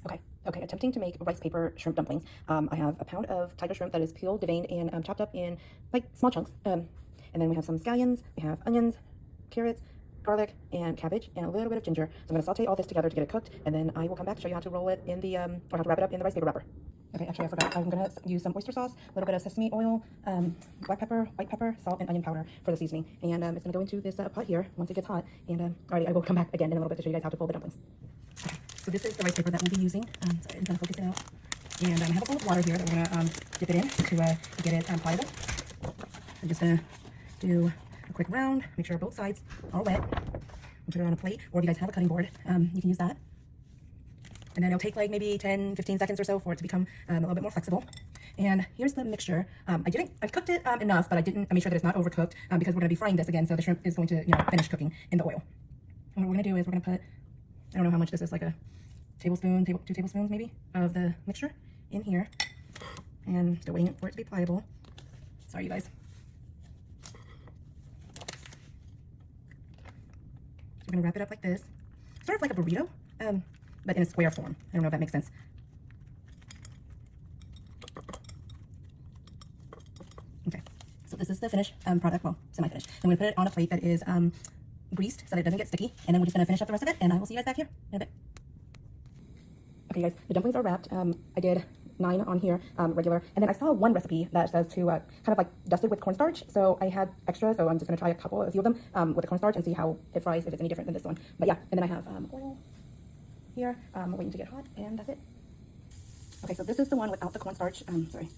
Okay, attempting to make rice paper shrimp dumplings. I have a pound of tiger shrimp that is peeled, deveined, and chopped up in like small chunks. And then we have some scallions, we have onions, carrots, garlic, and cabbage, and a little bit of ginger. So I'm gonna saute all this together to get it cooked, and then I will come back to show you how to roll it in the, or how to wrap it up in the rice paper wrapper. Okay, actually I forgot. I'm gonna use some oyster sauce, a little bit of sesame oil, black pepper, white pepper, salt, and onion powder for the seasoning. And it's gonna go into this pot here once it gets hot. And alrighty, I will come back again in a little bit to show you guys how to fold the dumplings. Okay, so this is the rice paper that we'll be using. Sorry, I'm gonna focus it out. And I have a bowl of water here that we're gonna dip it in to get it pliable. I'm just gonna do a quick round, make sure both sides are wet, and put it on a plate, or if you guys have a cutting board, you can use that. And then it'll take like maybe 10-15 seconds or so for it to become a little bit more flexible. And here's the mixture. I cooked it enough, but I made sure that it's not overcooked because we're gonna be frying this again, so the shrimp is going to, finish cooking in the oil. And what we're gonna do is we're gonna put, I don't know how much this is, like a tablespoon, 2 tablespoons maybe, of the mixture in here. And still waiting for it to be pliable. Sorry, you guys. So we're gonna wrap it up like this, sort of like a burrito, but in a square form. I don't know if that makes sense. Okay, so this is the finished product, well, semi-finished. I'm gonna put it on a plate that is greased so that it doesn't get sticky, and then we're just gonna finish up the rest of it, and I will see you guys back here in a bit. Okay, guys, the dumplings are wrapped. I did 9 on here, regular, and then I saw one recipe that says to kind of like dust it with cornstarch, so I had extra, so I'm just gonna try a few of them with the cornstarch and see how it fries, if it's any different than this one. But yeah, and then I have oil here, waiting to get hot, and that's it. Okay, so this is the one without the cornstarch, sorry,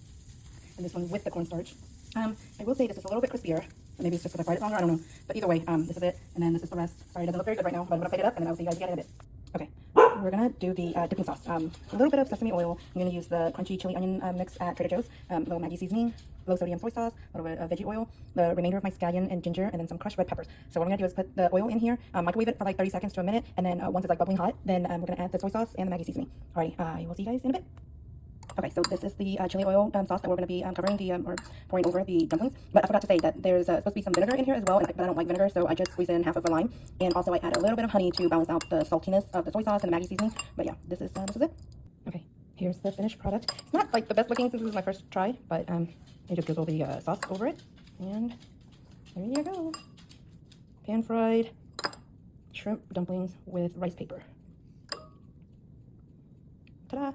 and this one with the cornstarch. I will say this is a little bit crispier, maybe it's just because I fried it longer, I don't know, but either way, this is it, and then this is the rest. Sorry, it doesn't look very good right now, but I'm gonna plate it up, and then I'll see you guys again in a bit. Okay, we're gonna do the dipping sauce. A little bit of sesame oil. I'm gonna use the crunchy chili onion mix at Trader Joe's, a little Maggi seasoning, low sodium soy sauce, a little bit of veggie oil, the remainder of my scallion and ginger, and then some crushed red peppers. So what I'm gonna do is put the oil in here, microwave it for like 30 seconds to a minute, and then once it's like bubbling hot, then we're gonna add the soy sauce and the Maggi seasoning. Alright, I will see you guys in a bit. Okay, so this is the chili oil sauce that we're going to be covering or pouring over the dumplings. But I forgot to say that there's supposed to be some vinegar in here as well, but I don't like vinegar, so I just squeeze in half of a lime. And also I add a little bit of honey to balance out the saltiness of the soy sauce and the Maggi seasoning. But yeah, this is it. Okay, here's the finished product. It's not like the best looking since this is my first try, but I just drizzle the sauce over it. And there you go. Pan fried shrimp dumplings with rice paper. Ta-da!